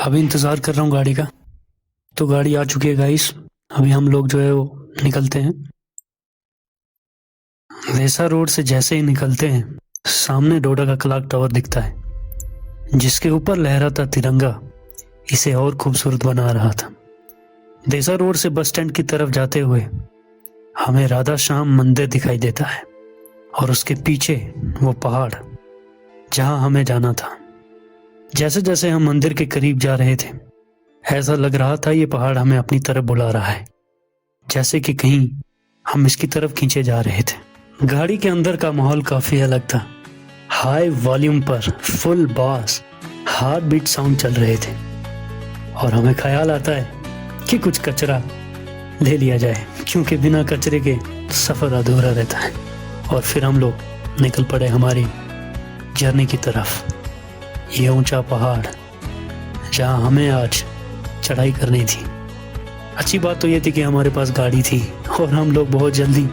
अभी इंतज़ार कर रहा हूँ गाड़ी का। तो गाड़ी आ चुकी है गाइस। अभी हम लोग जो है वो निकलते हैं। वेसा रोड से जैसे ही निकलते हैं, सामने डोडा का क्लॉक टावर दिखता है, जिसके ऊपर लहराता तिरंगा इसे और खूबसूरत बना रहा था। देसा रोड से बस स्टैंड की तरफ जाते हुए हमें राधा श्याम मंदिर दिखाई देता है और उसके पीछे वो पहाड़ जहां हमें जाना था। जैसे जैसे हम मंदिर के करीब जा रहे थे, ऐसा लग रहा था ये पहाड़ हमें अपनी तरफ बुला रहा है, जैसे कि कहीं हम इसकी तरफ खींचे जा रहे थे। गाड़ी के अंदर का माहौल काफी अलग था। हाई वॉल्यूम पर फुल बास हार्ट बीट साउंड चल रहे थे और हमें ख्याल आता है कि कुछ कचरा ले लिया जाए, क्योंकि बिना कचरे के सफर अधूरा रहता है। और फिर हम लोग निकल पड़े हमारी जर्नी की तरफ। ये ऊंचा पहाड़ जहां हमें आज चढ़ाई करनी थी। अच्छी बात तो ये थी कि हमारे पास गाड़ी थी और हम लोग बहुत जल्दी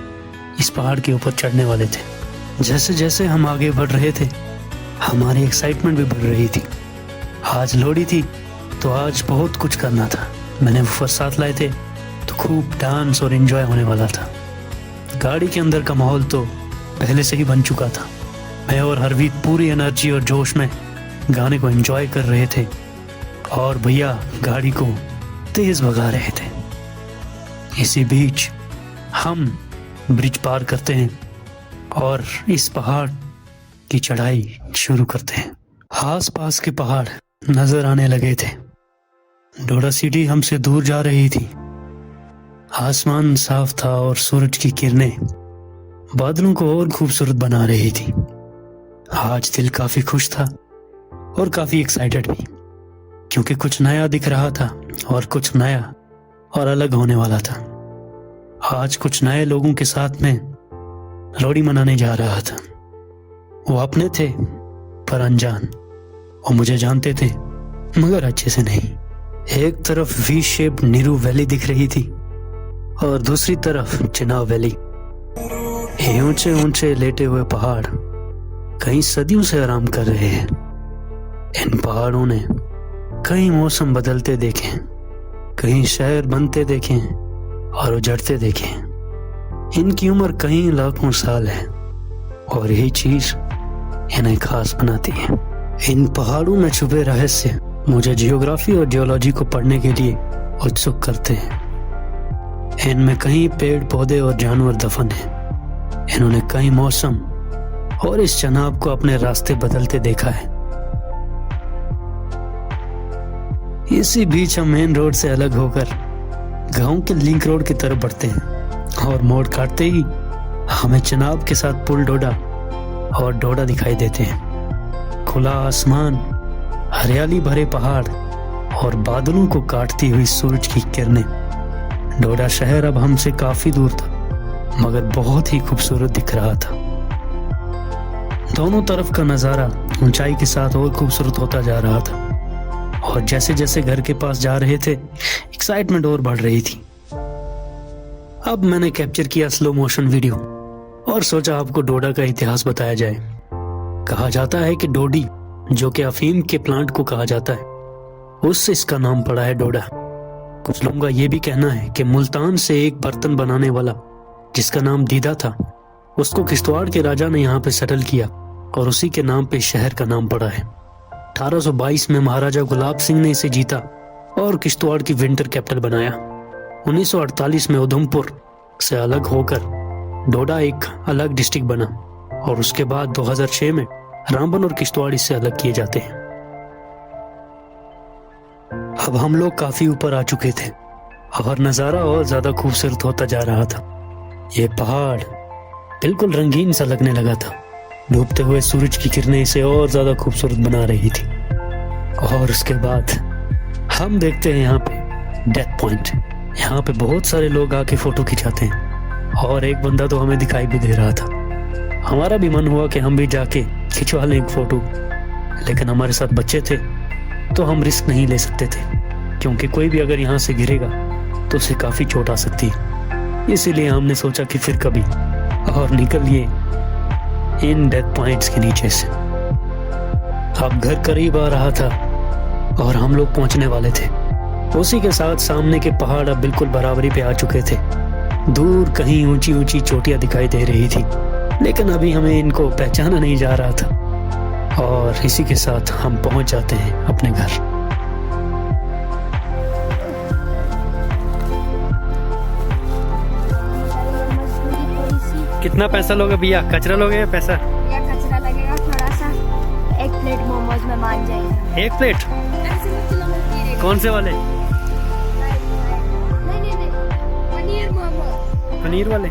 इस पहाड़ के ऊपर चढ़ने वाले थे। जैसे जैसे हम आगे बढ़ रहे थे, हमारी एक्साइटमेंट भी बढ़ रही थी। आज लोहड़ी थी तो आज बहुत कुछ करना था। मैंने वूफर साथ लाए थे तो खूब डांस और एंजॉय होने वाला था। गाड़ी के अंदर का माहौल तो पहले से ही बन चुका था। मैं और हरवीत पूरी एनर्जी और जोश में गाने को एंजॉय कर रहे थे और भैया गाड़ी को तेज भगा रहे थे। इसी बीच हम ब्रिज पार करते हैं और इस पहाड़ की चढ़ाई शुरू करते हैं। आस पास के पहाड़ नजर आने लगे थे। डोडा सिटी हमसे दूर जा रही थी। आसमान साफ था और सूरज की किरणें बादलों को और खूबसूरत बना रही थी। आज दिल काफी खुश था और काफी एक्साइटेड भी, क्योंकि कुछ नया दिख रहा था और कुछ नया और अलग होने वाला था। आज कुछ नए लोगों के साथ में लोहड़ी मनाने जा रहा था। वो अपने थे पर अनजान, और मुझे जानते थे मगर अच्छे से नहीं। एक तरफ वी शेप नीरू वैली दिख रही थी और दूसरी तरफ चिनाब वैली। ये ऊंचे ऊंचे लेटे हुए पहाड़ कई सदियों से आराम कर रहे हैं। इन पहाड़ों ने कई मौसम बदलते देखे, कई शहर बनते देखे और उजड़ते देखे। इनकी उम्र कई लाखों साल है और यही चीज इन्हें खास बनाती है। इन पहाड़ों में छुपे रहस्य मुझे जियोग्राफी और जियोलॉजी को पढ़ने के लिए उत्सुक करते हैं। इनमें कई पेड़ पौधे और जानवर दफन हैं। इन्होंने कई मौसम और इस जनाब को अपने रास्ते बदलते देखा है। इसी बीच हम मेन रोड से अलग होकर गांव के लिंक रोड की तरफ बढ़ते हैं और मोड़ काटते ही हमें चिनाब के साथ पुल डोडा और डोडा दिखाई देते हैं। खुला आसमान, हरियाली भरे पहाड़ और बादलों को काटती हुई सूरज की किरणें। डोडा शहर अब हमसे काफी दूर था मगर बहुत ही खूबसूरत दिख रहा था। दोनों तरफ का नजारा ऊंचाई के साथ और खूबसूरत होता जा रहा था और जैसे जैसे घर के पास जा रहे थे, एक्साइटमेंट और बढ़ रही थी। अब मैंने कैप्चर किया स्लो मोशन वीडियो और सोचा आपको डोडा का इतिहास बताया जाए। कहा जाता है कि डोडी, जो कि अफीम के प्लांट को कहा जाता है, उससे इसका नाम पड़ा है डोडा। कुछ लोगों का यह भी कहना है कि मुल्तान से एक बर्तन बनाने वाला जिसका नाम दीदा था, उसको किश्तवाड़ के राजा ने यहाँ पे सेटल किया और उसी के नाम पे शहर का नाम पड़ा है। 1822 में महाराजा गुलाब सिंह ने इसे जीता और किश्तवाड़ की विंटर कैपिटल बनाया। 1948 में उधमपुर से अलग होकर डोडा एक अलग डिस्ट्रिक्ट बना और उसके बाद 2006 में रामबन और किश्तवाड़ इससे अलग किए जाते हैं। अब हम लोग काफी ऊपर आ चुके थे और नजारा और ज्यादा खूबसूरत होता जा रहा था। ये पहाड़ बिल्कुल रंगीन सा लगने लगा था। डूबते हुए सूरज की किरणें इसे और ज्यादा खूबसूरत बना रही थी। और उसके बाद हम देखते हैं यहाँ पे डेथ पॉइंट। यहाँ पे बहुत सारे लोग आके फोटो खिंचाते हैं और एक बंदा तो हमें दिखाई भी दे रहा था। हमारा भी मन हुआ कि हम भी जाके खिंचवा लें एक फोटो, लेकिन हमारे साथ बच्चे थे तो हम रिस्क नहीं ले सकते थे, क्योंकि कोई भी अगर यहाँ से गिरेगा तो उसे काफी चोट आ सकती है। इसीलिए हमने सोचा कि फिर कभी और निकलिए इन डेथ पॉइंट्स के नीचे से। अब घर करीब आ रहा था और हम लोग पहुंचने वाले थे। उसी के साथ सामने के पहाड़ अब बिल्कुल बराबरी पे आ चुके थे। दूर कहीं ऊंची ऊंची चोटियां दिखाई दे रही थी, लेकिन अभी हमें इनको पहचाना नहीं जा रहा था। और इसी के साथ हम पहुंच जाते हैं अपने घर। कितना पैसा लोगे भैया? कचरा लोगे या पैसा? या कचरा लगेगा थोड़ा सा। 1 प्लेट मोमोज में मान जाएंगे। 1 प्लेट? कौन से वाले? नहीं, पनीर मोमोज। पनीर वाले?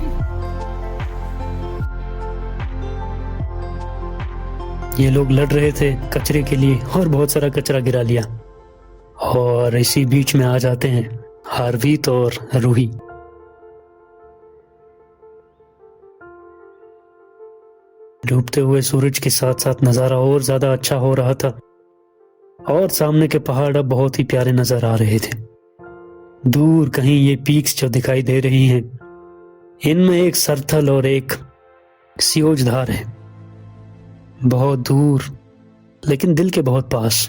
ये लोग लड़ रहे थे कचरे के लिए और बहुत सारा कचरा गिरा लिया। और इसी बीच में आ जाते हैं हार्वित और रूही। डूबते हुए सूरज के साथ साथ नजारा और ज्यादा अच्छा हो रहा था और सामने के पहाड़ अब बहुत ही प्यारे नजर आ रहे थे। दूर कहीं ये पीक्स जो दिखाई दे रही हैं, इनमें एक सरथल और एक सियोजधार है। बहुत दूर लेकिन दिल के बहुत पास।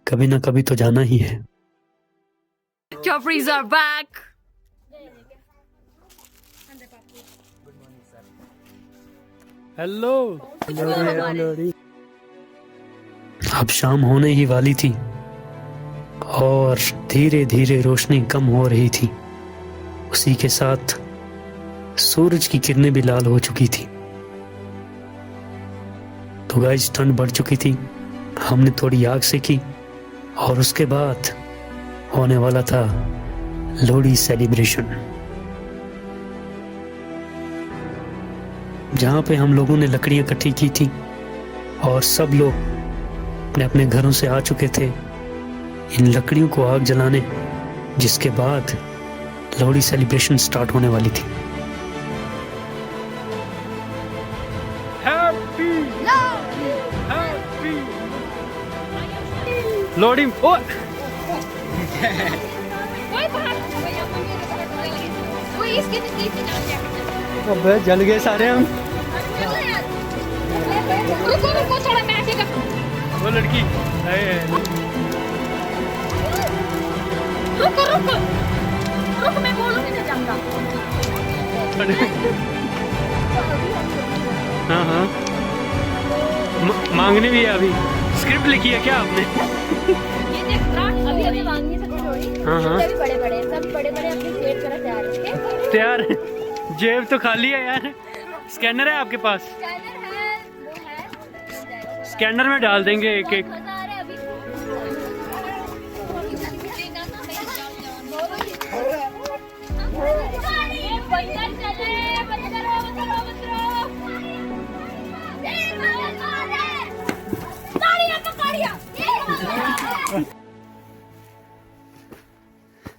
कभी ना कभी तो जाना ही है। Joffreys are back. हेलो। अब शाम होने ही वाली थी और धीरे धीरे रोशनी कम हो रही थी। उसी के साथ सूरज की किरणें भी लाल हो चुकी थी। तो गाइस ठंड बढ़ चुकी थी। हमने थोड़ी आग सेकी और उसके बाद होने वाला था लोहड़ी सेलिब्रेशन, जहाँ पे हम लोगों ने लकड़ियाँ इकट्ठी की थी और सब लोग अपने अपने घरों से आ चुके थे इन लकड़ियों को आग जलाने, जिसके बाद लोहड़ी सेलिब्रेशन स्टार्ट होने वाली थी। लोहड़ी अबे जल गए सारे हम। रुको थोड़ा बैठे का। वो लड़की रुको मैं बोलूंगी ना जाऊंगा। हाँ मांगनी भी है। अभी स्क्रिप्ट लिखी है क्या आपने? ये देख अभी मांगनी सब छोड़ी। हाँ भी बड़े सब बड़े अपनी जेब पर तैयार। तैयार? जेब तो खाली है यार। स्कैनर है आपके पास? स्कैनर है, वो है। स्कैनर में डाल देंगे एक एक।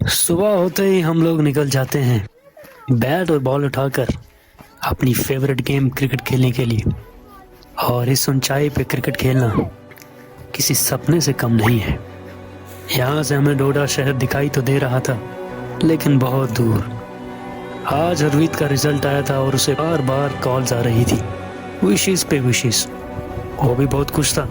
सुबह होते ही हम लोग निकल जाते हैं बैट और बॉल उठाकर अपनी फेवरेट गेम क्रिकेट खेलने के लिए। और इस ऊंचाई पे क्रिकेट खेलना किसी सपने से कम नहीं है। यहाँ से हमें डोडा शहर दिखाई तो दे रहा था, लेकिन बहुत दूर। आज हरवीत का रिजल्ट आया था और उसे बार बार कॉल्स आ रही थी, विशेस पे विशेस। वो भी बहुत खुश था।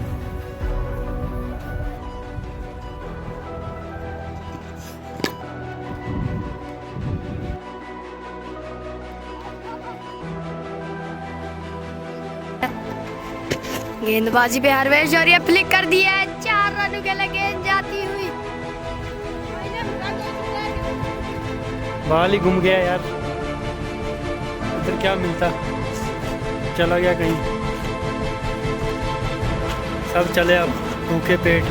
गेंदबाजी पे हरवेश और ये फ्लिक कर दिया है। 4 रनों के लिए गेंद जाती हुई। बाल ही घूम गया यार। इधर क्या मिलता, चला गया कहीं। सब चले अब भूखे पेट।